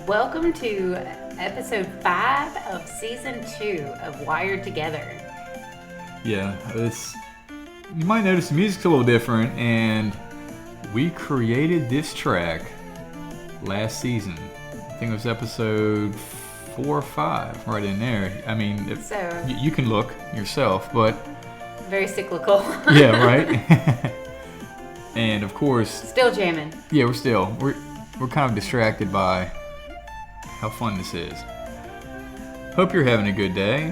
Welcome to episode 5 of season 2 of Wired Together. Yeah, you might notice the music's a little different, and we created this track last season. I think it was episode 4 or 5, right in there. I mean, you can look yourself, but... Very cyclical. Yeah, right? And of course... Still jamming. Yeah, we're kind of distracted by how fun this is. Hope you're having a good day.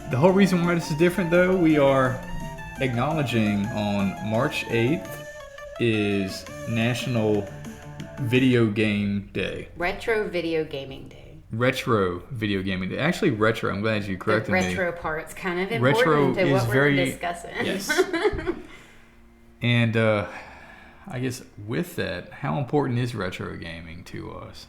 The whole reason why this is different, though, we are acknowledging on March 8th is National Video Game Day. Retro Video Gaming Day. Retro Video Gaming Day. Actually, retro. I'm glad you corrected me. The retro part's kind of important to what we're discussing. Yes. And I guess with that, how important is retro gaming to us?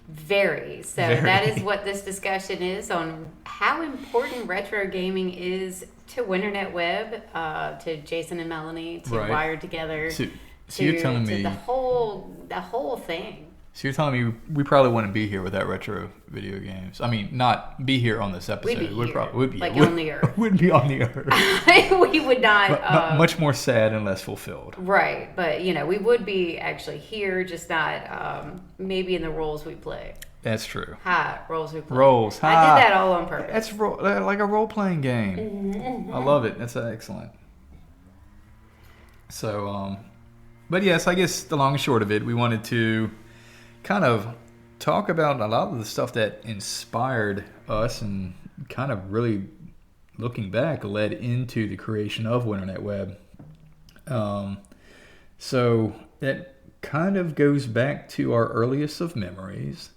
Very. So that is what this discussion is on how important retro gaming is to WinternetWeb, to Jason and Melanie, to right. Wired Together, so you're telling me the whole thing. So you're telling me we probably wouldn't be here without retro video games. I mean, not be here on this episode. We'd be on the earth. We'd be on the earth. We would not. But much more sad and less fulfilled. Right, but we would be actually here, just not maybe in the roles we play. That's true. Roles we play. Roles. I did that all on purpose. That's like a role-playing game. Mm-hmm. I love it. That's excellent. So, but yes, I guess the long and short of it, we wanted to kind of talk about a lot of the stuff that inspired us and kind of really, looking back, led into the creation of WinternetWeb. So that kind of goes back to our earliest of memories.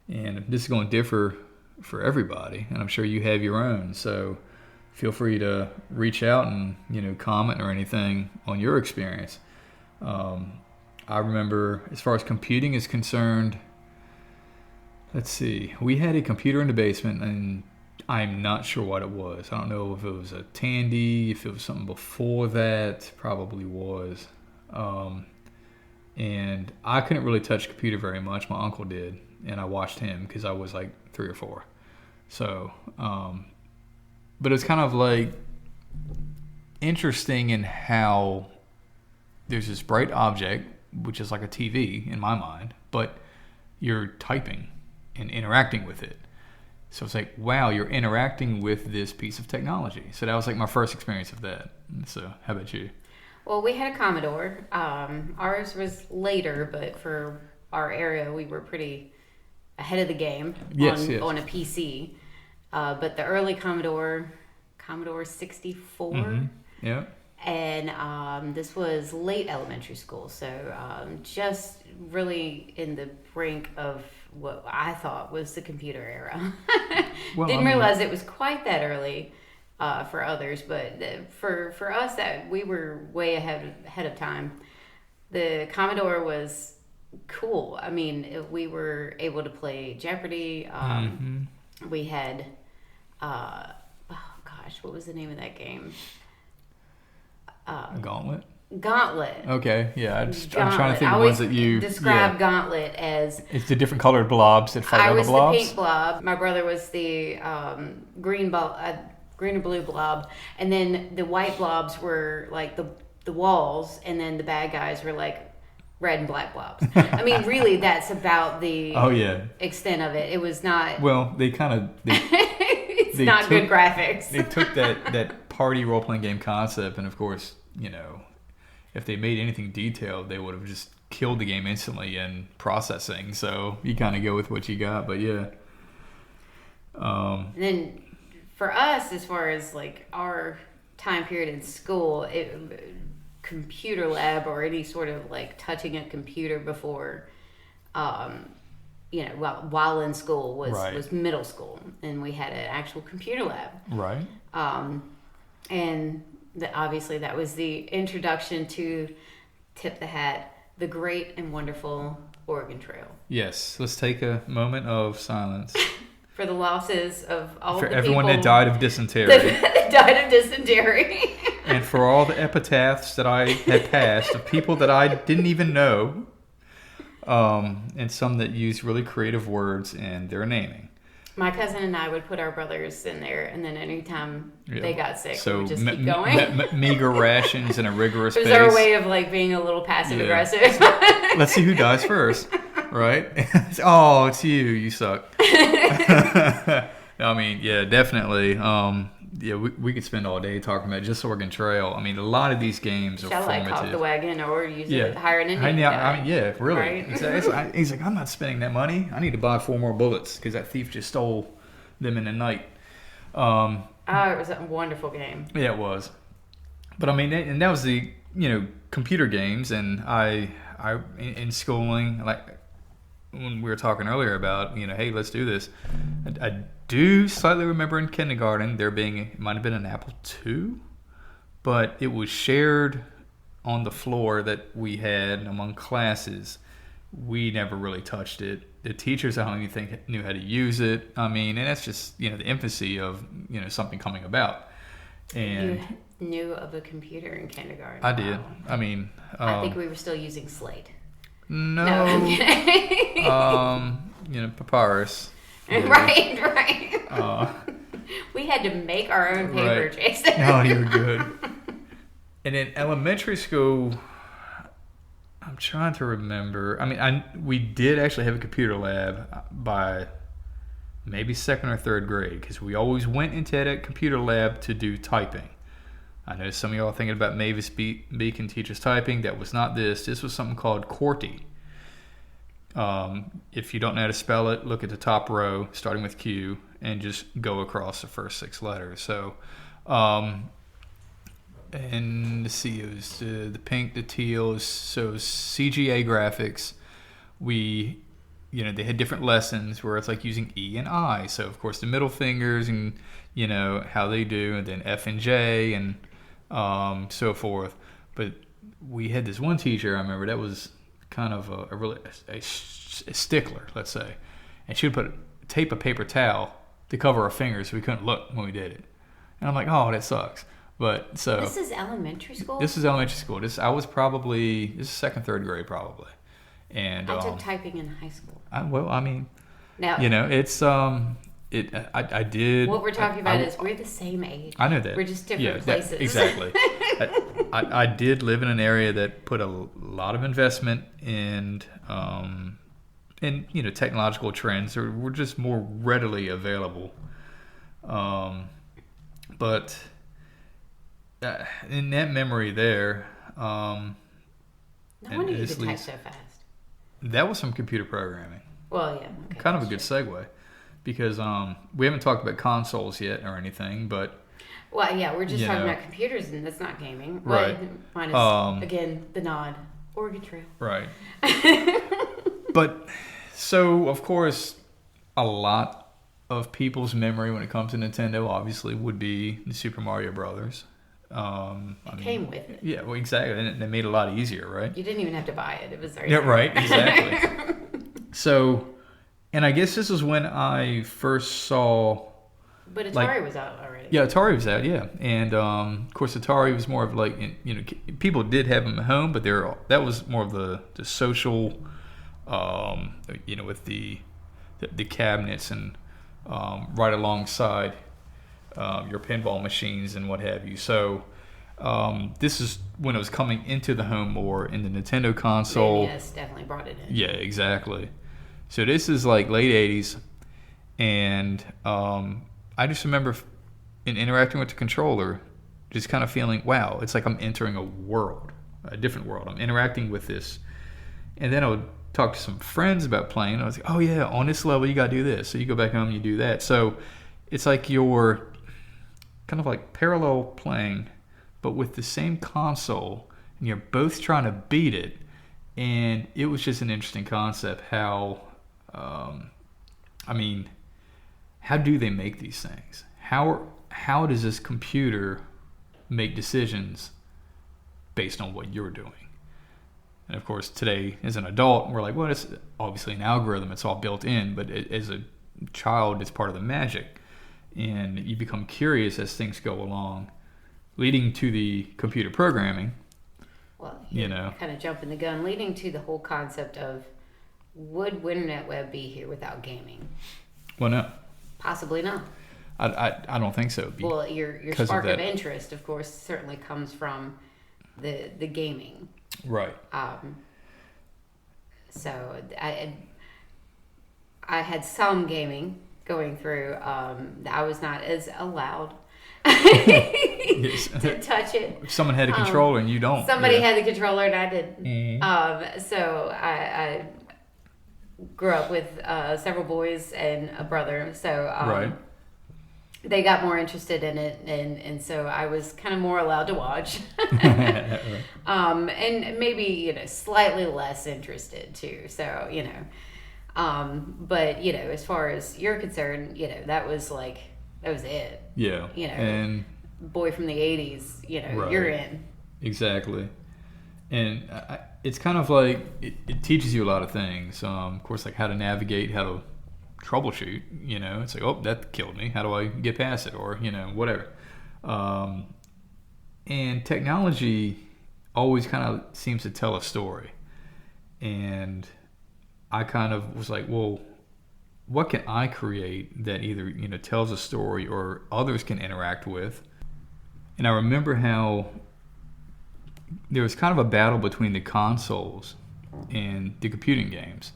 And this is going to differ for everybody, and I'm sure you have your own. So feel free to reach out and comment or anything on your experience. I remember, as far as computing is concerned, let's see, we had a computer in the basement, and I'm not sure what it was. I don't know if it was a Tandy, if it was something before that, probably was. And I couldn't really touch the computer very much. My uncle did, and I watched him because I was like 3 or 4. So, but it's kind of like interesting in how there's this bright object, which is like a TV in my mind, but you're typing and interacting with it. So it's like, wow, you're interacting with this piece of technology. So that was like my first experience of that. So how about you? Well, we had a Commodore. Ours was later, but for our area, we were pretty ahead of the game on a PC. But the early Commodore 64. Mm-hmm. Yeah. And this was late elementary school, so just really in the brink of what I thought was the computer era. Didn't realize it was quite that early for others, but for us, that we were way ahead of time. The Commodore was cool. I mean, we were able to play Jeopardy. We had, what was the name of that game? Gauntlet? Gauntlet. Okay, yeah. I'm trying to think of ones that you... describe Gauntlet as... It's the different colored blobs that fight other blobs? I was the pink blob. My brother was the green or blue blob. And then the white blobs were like the walls. And then the bad guys were like red and black blobs. I mean, really, that's about the extent of it. It was not... Well, they kind of... It's not good graphics. They took that party role-playing game concept, and of course, if they made anything detailed, they would have just killed the game instantly in processing. So you kind of go with what you got, but yeah. And then for us, as far as like our time period in school, computer lab or any sort of like touching a computer before, while in school was middle school, and we had an actual computer lab. Right. And obviously that was the introduction to, tip the hat, the great and wonderful Oregon Trail. Yes. Let's take a moment of silence. For the losses of all for the everyone people that died of dysentery. that died of dysentery. And for all the epitaphs that I had passed of people that I didn't even know. and some that use really creative words in their naming. My cousin and I would put our brothers in there, and then anytime they got sick, we would just keep going. Meager rations and a rigorous pace. It was our way of like being a little passive aggressive. Let's see who dies first, right? Oh, it's you. You suck. I mean, yeah, definitely. We could spend all day talking about just Oregon Trail. I mean, a lot of these games are formative. Shall I cop the wagon or hire an Indian guy? I mean, yeah, really. Right? Exactly. He's like, I'm not spending that money. I need to buy 4 more bullets because that thief just stole them in the night. It was a wonderful game. Yeah, it was. But I mean, and that was the computer games, and I in schooling, like when we were talking earlier about hey, let's do this. I do slightly remember in kindergarten there being, it might have been an Apple II, but it was shared on the floor that we had among classes. We never really touched it. The teachers, I don't even think knew how to use it. I mean, and that's just the infancy of something coming about. And you knew of a computer in kindergarten. I did. I mean, I think we were still using Slate. No, I'm kidding. Papyrus. Right. We had to make our own paper, Jason. Oh, you're good. And in elementary school, I'm trying to remember. I mean, we did actually have a computer lab by maybe 2nd or 3rd grade because we always went into that computer lab to do typing. I know some of y'all are thinking about Mavis Beacon teaches typing. That was not this. This was something called QWERTY. If you don't know how to spell it, look at the top row, starting with Q, and just go across the first 6 letters. So, and let's see, it was the pink, the teal, so CGA graphics. We, they had different lessons where it's like using E and I. So, of course, the middle fingers and, how they do, and then F and J and so forth. But we had this one teacher, I remember, that was kind of a stickler, let's say, and she would put tape a paper towel to cover our fingers so we couldn't look when we did it. And I'm like, oh, that sucks. But so this is elementary school. This is 2nd, 3rd grade probably. And I took typing in high school. It's I did. What we're talking about is we're the same age. I know that. We're just different places. Exactly. I did live in an area that put a lot of investment in technological trends that were just more readily available. But in that memory there, no wonder you could type so fast. That was some computer programming. Well, yeah. Okay, kind of a good segue. Because we haven't talked about consoles yet or anything, but... Well, yeah, we're just talking about computers, and that's not gaming. Right. Minus, again, the nod. Oregon Trail. Right. But, so, of course, a lot of people's memory when it comes to Nintendo, obviously, would be the Super Mario Brothers. Came with it. Yeah, well, exactly. And it made it a lot easier, right? You didn't even have to buy it. It was there. Yeah, right, exactly. So... And I guess this is when I first saw... But Atari was out already. Yeah, Atari was out, yeah. And, of course, Atari was more of like, people did have them at home, but that was more of the social, with the cabinets and right alongside your pinball machines and what have you. So this is when it was coming into the home more in the Nintendo console. Yes, definitely brought it in. Yeah, exactly. So this is like late 80s, and I just remember in interacting with the controller, just kind of feeling, wow, it's like I'm entering a different world. I'm interacting with this. And then I would talk to some friends about playing, and I was like, oh yeah, on this level you got to do this. So you go back home and you do that. So it's like you're kind of like parallel playing, but with the same console, and you're both trying to beat it. And it was just an interesting concept how... how do they make these things? How does this computer make decisions based on what you're doing? And of course, today as an adult, we're like, well, it's obviously an algorithm. It's all built in. But as a child, it's part of the magic. And you become curious as things go along, leading to the computer programming. Well, kind of jumping the gun, leading to the whole concept of would WinternetWeb be here without gaming? Well, no. Possibly not. I don't think so. Well, your spark of interest, of course, certainly comes from the gaming. Right. So I had some gaming going through. I was not as allowed to touch it. Someone had a controller and you don't. Somebody had the controller and I didn't. Mm-hmm. So I grew up with several boys and a brother. So right. They got more interested in it, and so I was kind of more allowed to watch. Right. And maybe, slightly less interested too. So, but, as far as you're concerned, that was it. Yeah. And boy from the 80s, right. You're in. Exactly. And it's kind of like, it teaches you a lot of things. Of course, like how to navigate, how to troubleshoot, it's like, oh, that killed me. How do I get past it? Or, whatever. And technology always kind of seems to tell a story. And I kind of was like, well, what can I create that either, tells a story or others can interact with? And I remember how there was kind of a battle between the consoles and the computing games.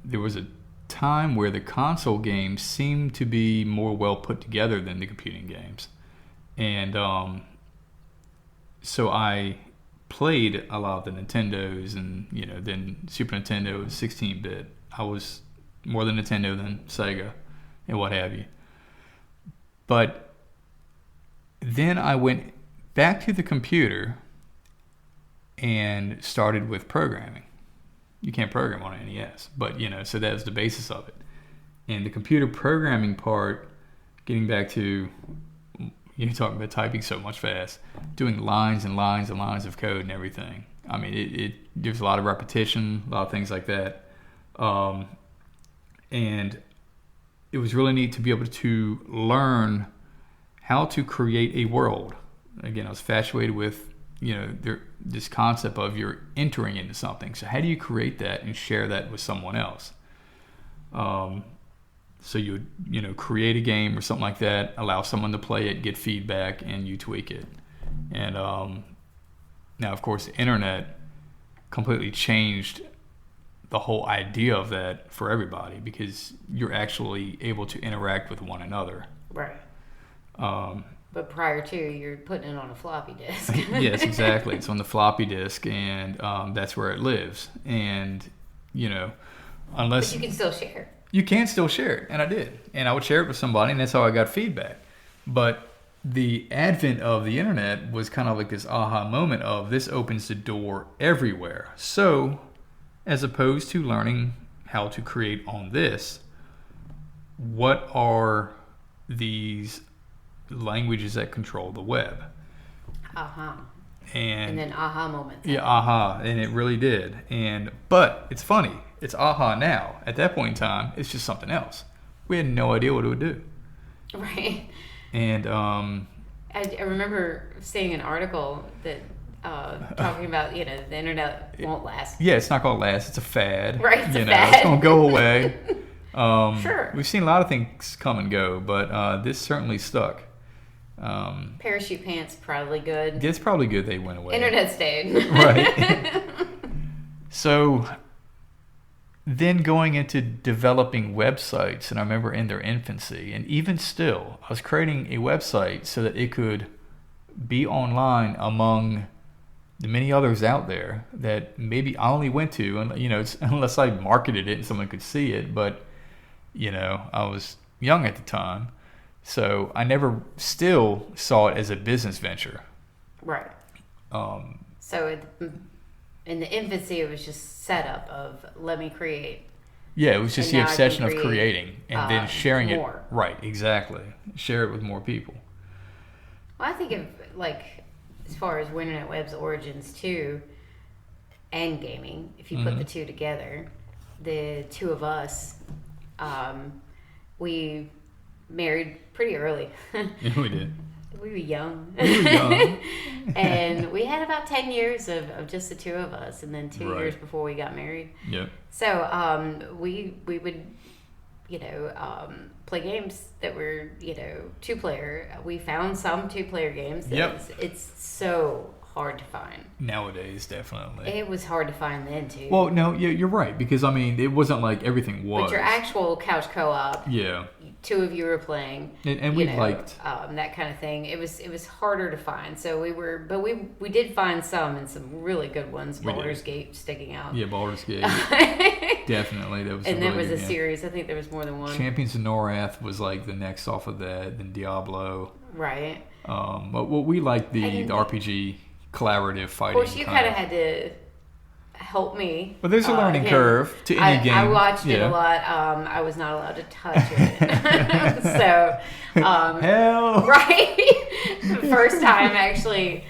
There was a time where the console games seemed to be more well put together than the computing games. And so I played a lot of the Nintendos and, then Super Nintendo, 16-bit. I was more than Nintendo than Sega and what have you. But then I went back to the computer and started with programming. You can't program on an NES, but so that's the basis of it. And the computer programming part, getting back to, you're talking about typing so much fast, doing lines and lines and lines of code and everything. I mean, there's a lot of repetition, a lot of things like that. And it was really neat to be able to learn how to create a world. Again, I was infatuated with, this concept of you're entering into something. So how do you create that and share that with someone else? So you would, create a game or something like that, allow someone to play it, get feedback, and you tweak it. And now, of course, the internet completely changed the whole idea of that for everybody because you're actually able to interact with one another. Right. But prior to, you're putting it on a floppy disk. Yes, exactly. It's on the floppy disk, and that's where it lives. And, unless... But you can still share. You can still share it, and I did. And I would share it with somebody, and that's how I got feedback. But the advent of the internet was kind of like this aha moment of this opens the door everywhere. So, as opposed to learning how to create on this, what are these languages that control the web? Uh-huh. And then aha moment. Yeah, aha. And it really did. But it's funny. It's aha now. At that point in time, it's just something else. We had no idea what it would do. Right. And I remember seeing an article that talking about, the internet won't last. Yeah, it's not going to last. It's a fad. Right, it's a fad. It's going to go away. Sure. We've seen a lot of things come and go, but this certainly stuck. Parachute pants, probably good. It's probably good they went away. Internet stayed. Right. So then going into developing websites, and I remember in their infancy, and even still, I was creating a website so that it could be online among the many others out there that maybe I only went to, and unless I marketed it and someone could see it, but I was young at the time. So I never still saw it as a business venture. Right. So in the infancy, it was just setup of let me create. Yeah, it was just the obsession of creating and then sharing more. It. Right, exactly. Share it with more people. Well, I think of as far as WinternetWeb's origins too, and gaming, if you put the two together, the two of us, we married pretty early. Yeah, we did. We were young. We were young. And we had about 10 years of just the two of us, and then 2 years before we got married. Yep. So we would, play games that were, 2-player. We found some 2-player games. It's so hard to find. Nowadays, definitely. It was hard to find then, too. Well, no, you're right, because, I mean, it wasn't like everything was. But your actual couch co-op. Yeah. 2 of you were playing, and we liked that kind of thing. It was harder to find. So we did find some, and some really good ones. Baldur's Gate sticking out. Yeah, Baldur's Gate. Definitely, that was. And there was a series. I think there was more than one. Champions of Norath was like the next off of that, then Diablo. Right. But we liked the RPG collaborative fighting. Of course, you kind of had to help me. But there's a learning curve to any game. I watched it a lot. I was not allowed to touch it. So, hell. Right? The first time, actually,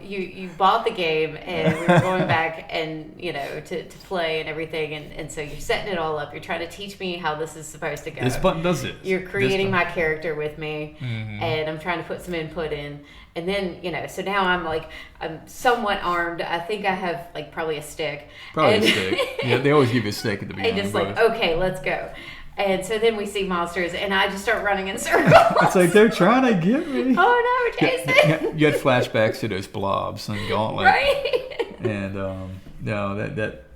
you bought the game, and we were going back and, to play and everything. And so you're setting it all up. You're trying to teach me how this is supposed to go. This button does it. You're creating my character with me, and I'm trying to put some input in. And then, so now I'm somewhat armed. I think I have probably a stick. A stick. Yeah, they always give you a stick at the beginning. And just okay, let's go. And so then we see monsters, and I just start running in circles. It's like they're trying to get me. Oh no, Jason! You had flashbacks to those blobs and Gauntlet. Right. And no,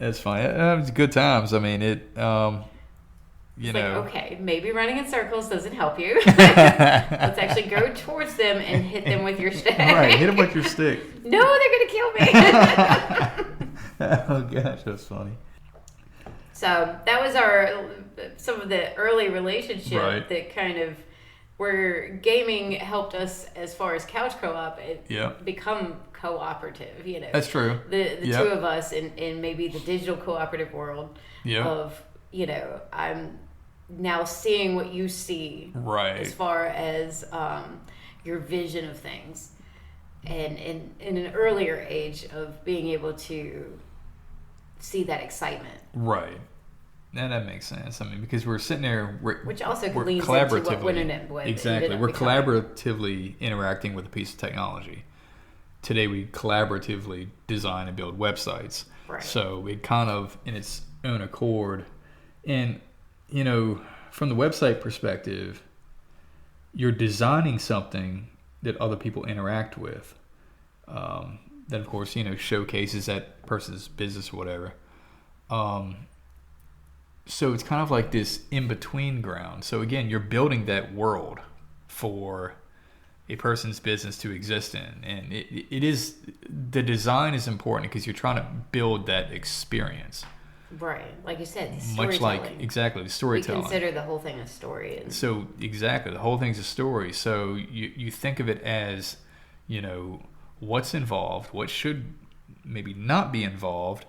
that's fine. It was good times. I mean, okay, maybe running in circles doesn't help you. Let's actually go towards them and hit them with your stick. Right, hit them with your stick. No, they're gonna kill me. Oh gosh, that's funny. So that was some of the early relationship that kind of where gaming helped us as far as couch co-op become cooperative. That's true. The two of us in maybe the digital cooperative world of I'm now seeing what you see as far as your vision of things, and in an earlier age of being able to see that excitement. Right. Now that makes sense. I mean, because we're sitting there, which also we're leads collaboratively, into what WinternetWeb exactly. We're collaboratively interacting with a piece of technology. Today, we collaboratively design and build websites. Right. So it kind of, in its own accord, and from the website perspective, you're designing something that other people interact with. That of course, showcases that person's business or whatever. So it's kind of like this in-between ground. So again, you're building that world for a person's business to exist in. And it is, the design is important because you're trying to build that experience. Right. Like you said, much like, exactly, the storytelling. We consider the whole thing a story. So exactly, the whole thing's a story. So you think of it as, what's involved, what should maybe not be involved,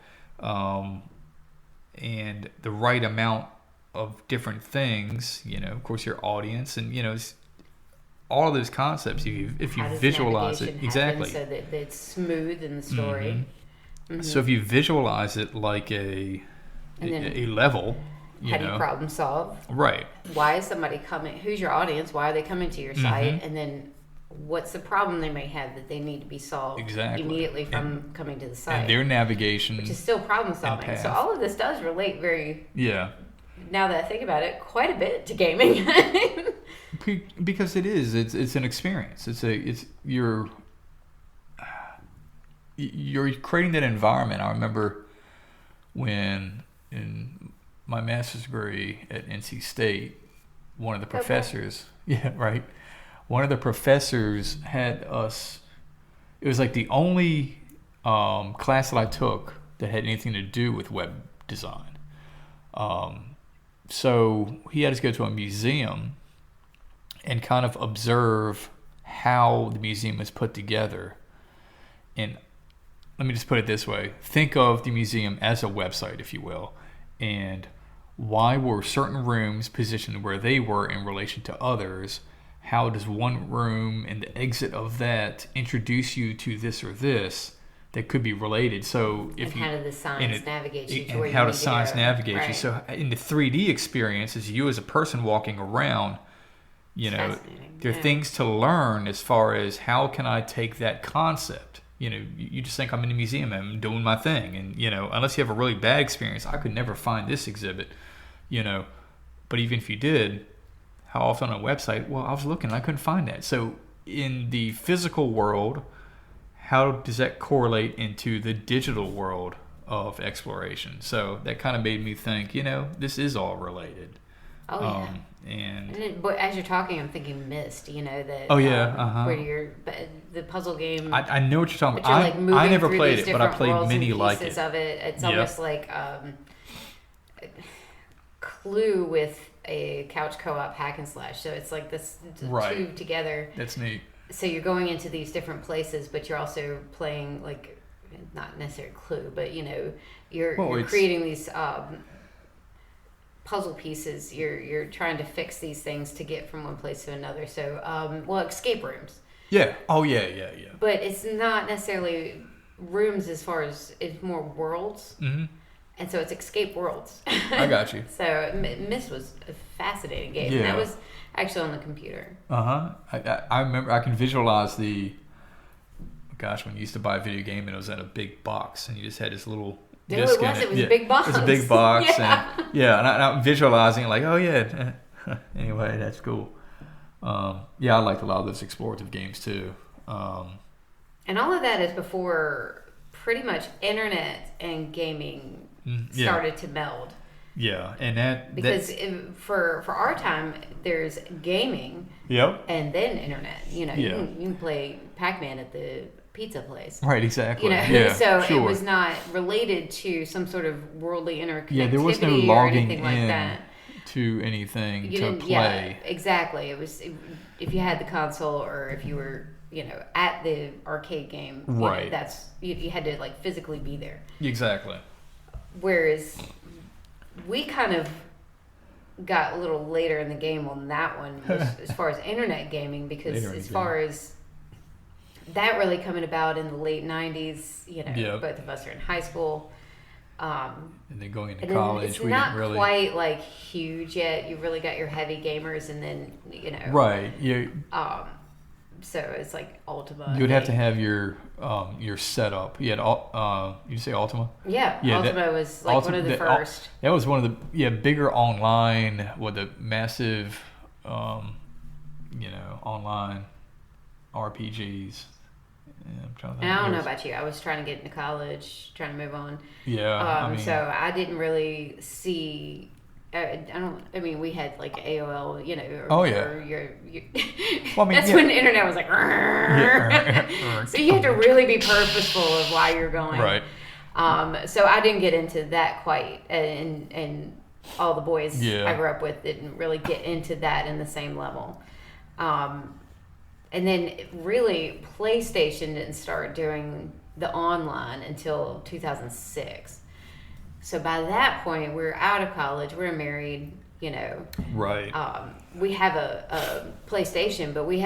and the right amount of different things, of course your audience, and all of those concepts, if you visualize it exactly, so that it's smooth in the story. So if you visualize it like a level, how do you problem solve? Right. Why is somebody coming? Who's your audience? Why are they coming to your site? And then what's the problem they may have that they need to be solved immediately from coming to the site? And their navigation, which is still problem solving. So all of this does relate now that I think about it, quite a bit to gaming. Because it is. It's an experience. You're creating that environment. I remember when in my master's degree at NC State, one of the professors, one of the professors had us, it was like the only class that I took that had anything to do with web design. So he had us go to a museum and kind of observe how the museum is put together. And let me just put it this way. Think of the museum as a website, if you will. And why were certain rooms positioned where they were in relation to others? How does one room and the exit of that introduce you to this or this that could be related? So how do the signs navigate you to where you need to go? And how does signs navigate you? So in the 3D experience, as you as a person walking around, there are things to learn as far as how can I take that concept. You just think I'm in a museum and I'm doing my thing, and unless you have a really bad experience, I could never find this exhibit, but even if you did, how often on a website, well, I was looking and I couldn't find that. So in the physical world, how does that correlate into the digital world of exploration? So that kind of made me think, this is all related. Oh, yeah. But as you're talking, I'm thinking Myst, that... Oh, yeah, where the puzzle game... I know what you're talking about. I never played it, but I played many like it. Of it. It's almost like Clue with a couch co-op hack and slash. So it's like this two together. That's neat. So you're going into these different places, but you're also playing, like, not necessarily Clue, but, you're creating these... puzzle pieces. You're trying to fix these things to get from one place to another. So escape rooms. Yeah. Oh yeah. But it's not necessarily rooms as far as it's more worlds. Mm-hmm. And so it's escape worlds. I got you. So Myst was a fascinating game. Yeah. And that was actually on the computer. I remember, I can visualize when you used to buy a video game and it was in a big box and you just had this little disc in it. It was a big box. It was a big box. And I'm visualizing like, oh yeah. Anyway, that's cool. I liked a lot of those explorative games too. And all of that is before pretty much internet and gaming started to meld. Yeah, and because for our time, there's gaming. Yep. And then internet. You can play Pac-Man at the pizza place. Right, exactly. So sure. It was not related to some sort of worldly interconnectivity. Yeah, there was no logging in like that. To anything to play. Yeah, exactly. It was if you had the console or if you were at the arcade game. Right. That's you had to like physically be there. Exactly. Whereas we kind of got a little later in the game on that one as far as internet gaming, because as far as that really coming about in the late 90s, both of us are in high school. And then going into college, it's not quite like huge yet. You really got your heavy gamers, and then right. So it's like Ultima. You would have to have your setup. You had you say Ultima? Yeah, Ultima was like one of the first. That was one of the bigger online with a massive online RPGs. And I don't know about you. I was trying to get into college, trying to move on. Yeah. So I didn't really see. We had like AOL, that's when the internet was like. So you had to really be purposeful of why you're going. Right. So I didn't get into that quite, and all the boys I grew up with didn't really get into that in the same level. And then really PlayStation didn't start doing the online until 2006. So by that point, we're out of college, we're married, Right. We have a PlayStation, but we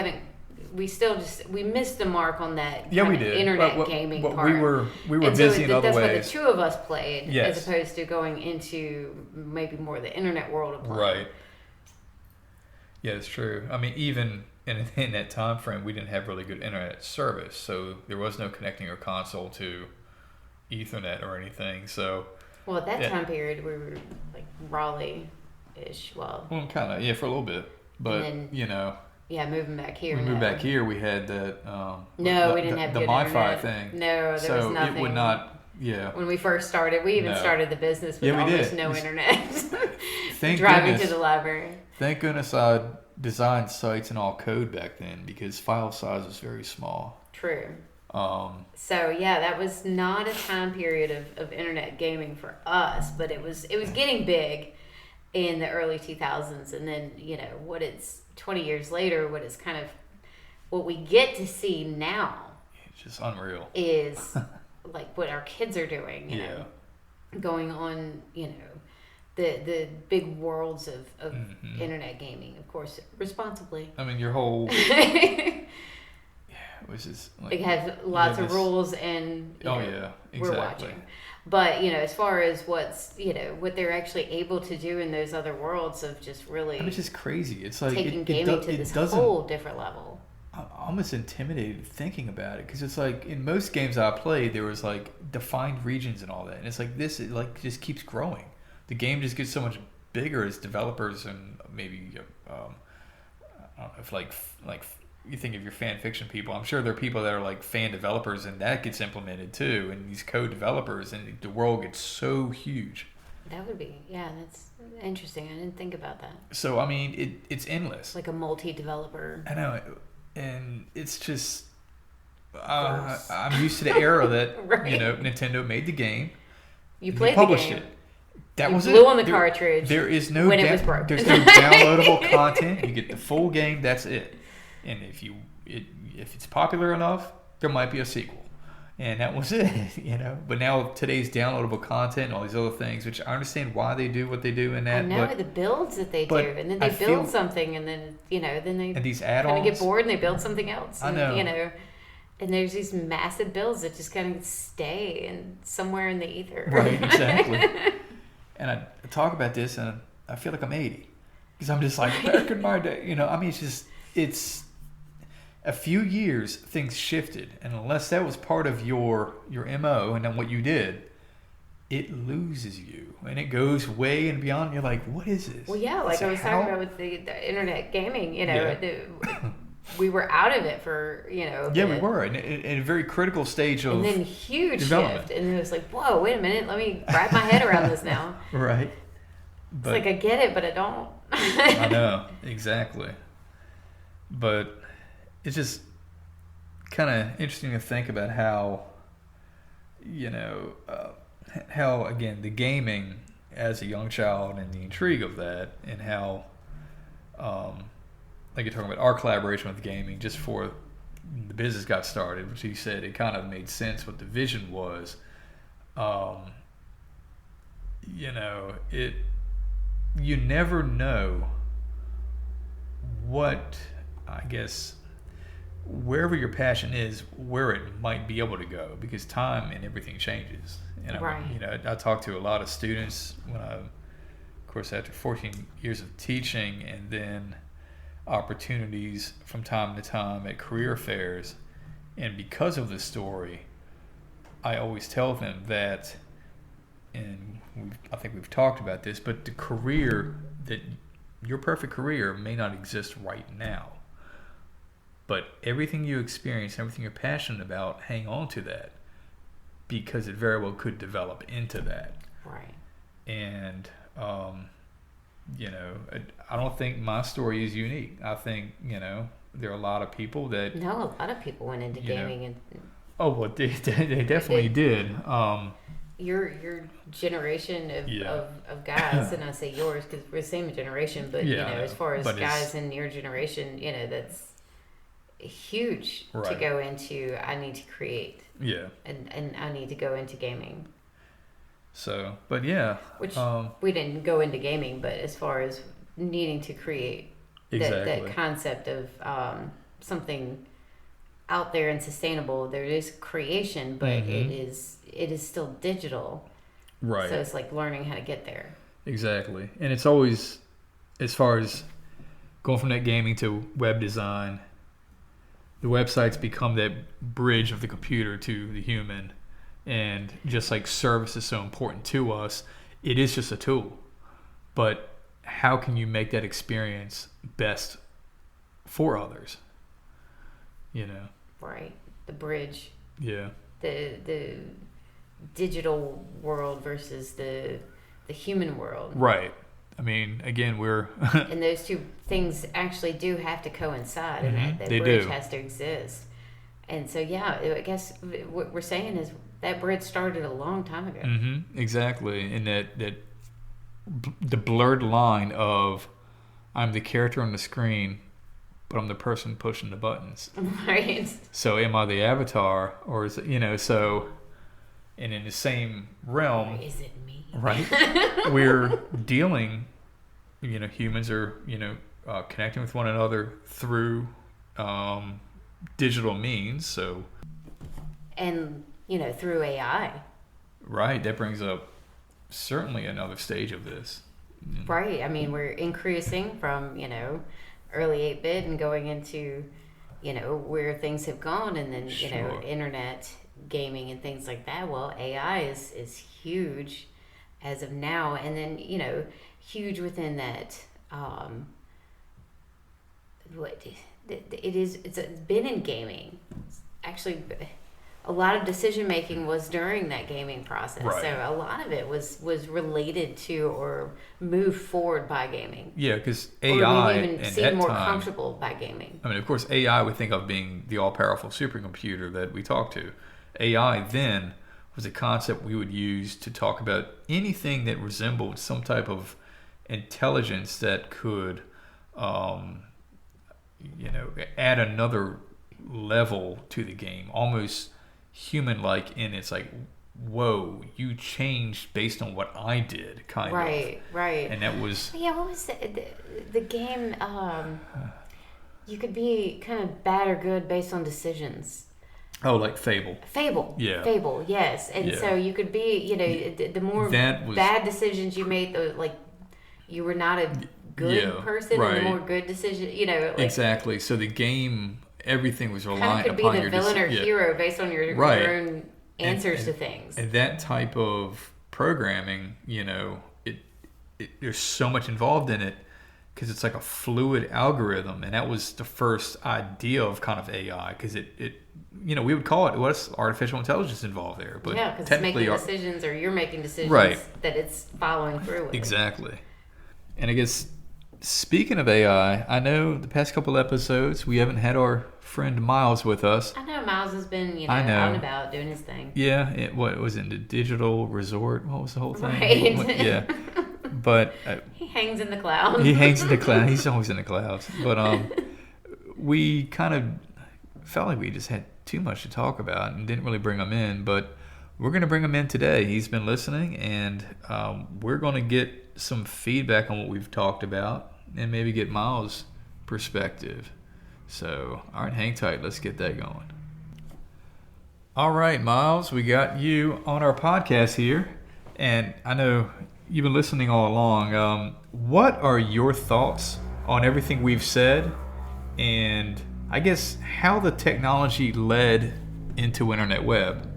missed the mark on that we did. internet gaming part. We were busy in other ways. That's what the two of us played, yes, as opposed to going into maybe more the internet world of playing. Right. Yeah, it's true. Even in that time frame, we didn't have really good internet service, so there was no connecting our console to Ethernet or anything. So, well, at that time period, we were like Raleigh-ish. Well, kind of, for a little bit, but then, moving back here. We moved back here. We had that. We didn't have the good MiFi internet. thing. No, there was nothing. It would not. Yeah. When we first started, we even started the business with almost no internet. Thank Driving goodness, to the library. Thank goodness I designed sites in all code back then, because file size was very small. True. So that was not a time period of internet gaming for us, but it was getting big in the early 2000s, and then what it's 20 years later, what we get to see now, it's just unreal, is like what our kids are doing, going on, the big worlds of mm-hmm. internet gaming, of course, responsibly. Your whole which is like, it has lots of rules, and exactly. we're watching. But, as far as what they're actually able to do in those other worlds of just really... it's just crazy. It's like... taking gaming to this whole different level. I'm almost intimidated thinking about it, because it's like, in most games I played, there was like defined regions and all that. And it's like this, it like just keeps growing. The game just gets so much bigger as developers and maybe... I don't know if like you think of your fan fiction people, I'm sure there are people that are like fan developers, and that gets implemented too, and these code developers, and the world gets so huge. That would be, that's interesting. I didn't think about that. So I mean, it's endless. Like a multi-developer. I know, and it's just I'm used to the era that right. Nintendo made the game. You played published the game. It. That you was blew it. on the cartridge. There is no when it was broken. There's no downloadable content. You get the full game. That's it. And if it's popular enough, there might be a sequel. And that was it. But now today's downloadable content and all these other things, which I understand why they do what they do in that. I know the builds that they do, and then they build something, and then then they and these add-ons kind of get bored and they build something else. I know. And there's these massive builds that just kind of stay somewhere in the ether. Right, exactly. And I talk about this, and I feel like I'm 80. Because I'm just like, back in my day. It's a few years, things shifted. And unless that was part of your MO and then what you did, it loses you. And it goes way and beyond. You're like, what is this? Well, yeah, like I was talking about with the internet gaming, we were out of it for, Yeah, we were. In a very critical stage of and then huge development. shift. And it was like, whoa, wait a minute. Let me wrap my head around this now. Right. But, it's like, I get it, but I don't. I know. Exactly. But it's just kind of interesting to think about how, how, again, the gaming as a young child and the intrigue of that, and how... like you're talking about our collaboration with gaming just before the business got started, which you said it kind of made sense what the vision was. You never know what, I guess, wherever your passion is, where it might be able to go, because time and everything changes. And right. I talk to a lot of students when of course, after 14 years of teaching, and then opportunities from time to time at career fairs. And because of this story, I always tell them that, and I think we've talked about this, but the career, that your perfect career may not exist right now. But everything you experience, everything you're passionate about, hang on to that, because it very well could develop into that. Right. And I don't think my story is unique. I think, there are a lot of people that... No, a lot of people went into gaming. And oh, well, they definitely did. Your generation of guys, and I say yours because we're the same generation, but, as far as guys in your generation, that's huge to go into. I need to create. Yeah. And I need to go into gaming. So, but yeah. Which we didn't go into gaming, but as far as needing to create that concept of something out there and sustainable, there is creation, but it is still digital. Right. So it's like learning how to get there. Exactly. And it's always, as far as going from that gaming to web design, the websites become that bridge of the computer to the human. And just like service is so important to us, it is just a tool. But how can you make that experience best for others? Right. The bridge. Yeah. The digital world versus the human world. Right. I mean, again, we're... and those two things actually do have to coincide, and that bridge has to exist. And so, I guess what we're saying is that bridge started a long time ago. Mm-hmm. Exactly. And that the blurred line of I'm the character on the screen, but I'm the person pushing the buttons. Right. So am I the avatar, or is it, so, and in the same realm. Or is it me? Right. We're dealing, humans are, connecting with one another through digital means. So. And, through AI. Right. That brings up certainly another stage of this. Right. I mean, we're increasing from, early 8-bit and going into, where things have gone, and then, Sure. internet gaming and things like that. Well, AI is huge as of now, and then, huge within that. It's been in gaming. Actually, a lot of decision making was during that gaming process. Right. So a lot of it was related to or moved forward by gaming. Yeah, because AI, or maybe even seemed more comfortable by gaming. I mean, of course, AI we think of being the all-powerful supercomputer that we talk to. AI then was a concept we would use to talk about anything that resembled some type of intelligence that could, add another level to the game, almost human-like in it's like, whoa, you changed based on what I did, kind of. Right. And that was... Yeah, what was the game? You could be kind of bad or good based on decisions. Oh, like Fable. Yeah. Fable, yes. And so you could be, the more bad decisions you made, you were not a good person, right. and the more good decisions, exactly. So the game, everything was reliant upon your... could be the villain or hero based on your own answers to things. And that type of programming, there's so much involved in it because it's like a fluid algorithm, and that was the first idea of kind of AI, because it we would call it, what's artificial intelligence involved there, but yeah, because it's making decisions, or you're making decisions, that it's following through with. Exactly. And I guess speaking of AI, I know the past couple episodes we haven't had our friend Miles with us. I know Miles has been, out and about doing his thing. Yeah, what was it, the digital resort? What was the whole thing? Right. Yeah. But he hangs in the clouds. He's always in the clouds. But we kind of felt like we just had too much to talk about and didn't really bring him in. But we're going to bring him in today. He's been listening, and we're going to get some feedback on what we've talked about and maybe get Miles' perspective. So, all right, hang tight. Let's get that going. All right, Miles, we got you on our podcast here, and I know you've been listening all along. What are your thoughts on everything we've said, and I guess how the technology led into WinternetWeb?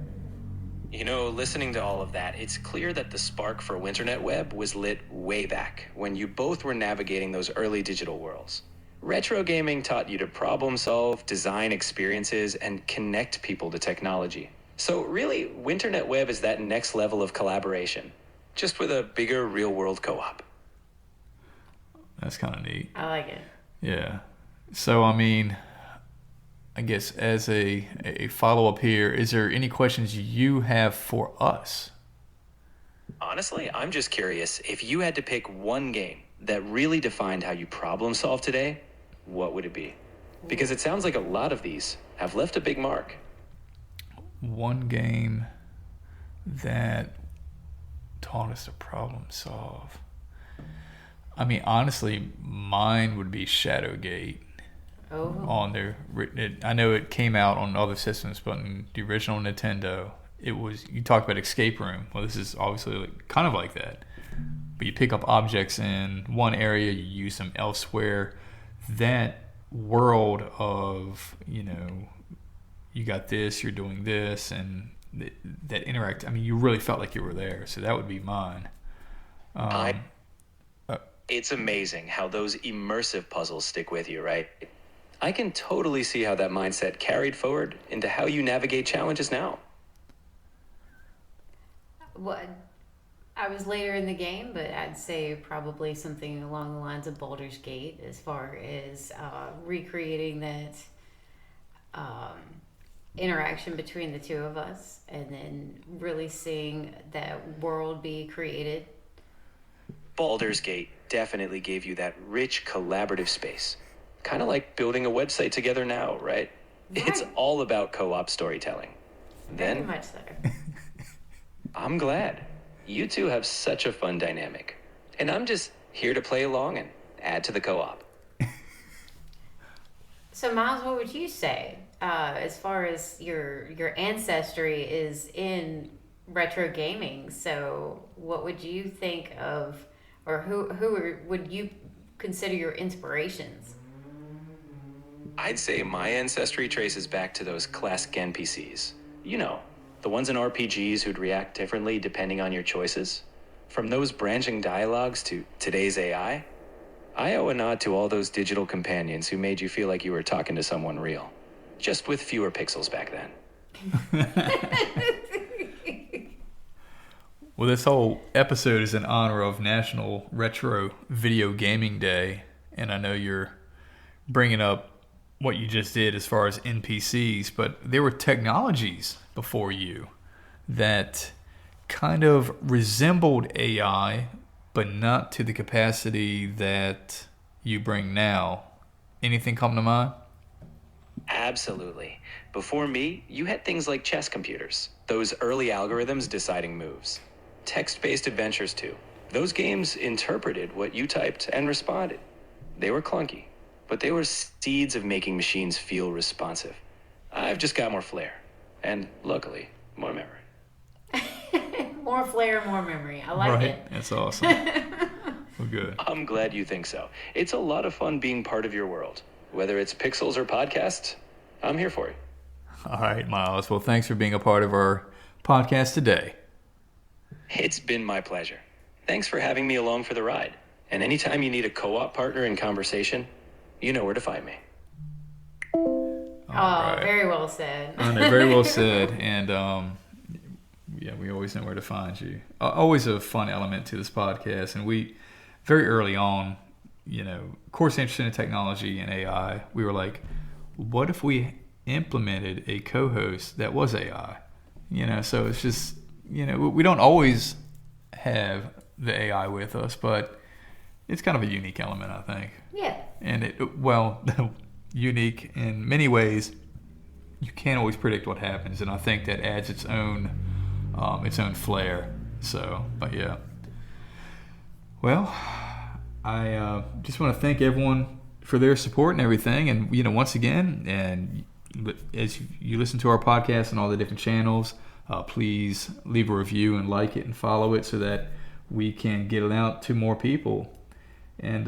Listening to all of that, it's clear that the spark for WinternetWeb was lit way back when you both were navigating those early digital worlds. Retro gaming taught you to problem solve, design experiences, and connect people to technology. So really, WinternetWeb is that next level of collaboration, just with a bigger real-world co-op. That's kind of neat. I like it. Yeah. So, I guess as a follow-up here, is there any questions you have for us? Honestly, I'm just curious, if you had to pick one game that really defined how you problem solve today, what would it be? Because it sounds like a lot of these have left a big mark. One game that taught us to problem solve. Honestly, mine would be Shadowgate. Oh. On there, I know it came out on other systems, but in the original Nintendo, it was, you talk about escape room. Well, this is obviously kind of like that, but you pick up objects in one area, you use them elsewhere. That world of, you got this, you're doing this, and that interact. You really felt like you were there. So that would be mine. It's amazing how those immersive puzzles stick with you, right? I can totally see how that mindset carried forward into how you navigate challenges now. Well, I was later in the game, but I'd say probably something along the lines of Baldur's Gate, as far as recreating that interaction between the two of us, and then really seeing that world be created. Baldur's Gate definitely gave you that rich collaborative space. Kind of like building a website together now, right? It's all about co-op storytelling. Very much so. I'm glad. You two have such a fun dynamic. And I'm just here to play along and add to the co-op. So, Miles, what would you say as far as your ancestry is in retro gaming. So what would you think of, or who would you consider your inspirations? I'd say my ancestry traces back to those classic NPCs. You know, the ones in RPGs who'd react differently depending on your choices. From those branching dialogues to today's AI, I owe a nod to all those digital companions who made you feel like you were talking to someone real, just with fewer pixels back then. Well, this whole episode is in honor of National Retro Video Gaming Day, and I know you're bringing up what you just did as far as NPCs, but there were technologies before you that kind of resembled AI, but not to the capacity that you bring now. Anything come to mind? Absolutely. Before me, you had things like chess computers, those early algorithms deciding moves. Text-based adventures too. Those games interpreted what you typed and responded. They were clunky, but they were seeds of making machines feel responsive. I've just got more flair, and luckily, more memory. More flair, more memory. I like it. That's awesome. Well, good. I'm glad you think so. It's a lot of fun being part of your world. Whether it's pixels or podcasts, I'm here for you. All right, Miles. Well, thanks for being a part of our podcast today. It's been my pleasure. Thanks for having me along for the ride. And anytime you need a co-op partner in conversation, you know where to find me. Right. Very well said. I know, very well said. And yeah, we always know where to find you. Always a fun element to this podcast. And we, very early on, you know, of course, interested in technology and AI, we were like, what if we implemented a co-host that was AI? You know, so it's just, you know, we don't always have the AI with us, but it's kind of a unique element, I think. Yeah. And unique in many ways. You can't always predict what happens, and I think that adds its own flair. So, but yeah. Well, I just want to thank everyone for their support and everything. And, you know, once again, and as you listen to our podcast and all the different channels, please leave a review and like it and follow it so that we can get it out to more people. And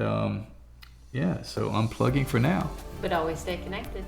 yeah, so I'm plugging for now. But always stay connected.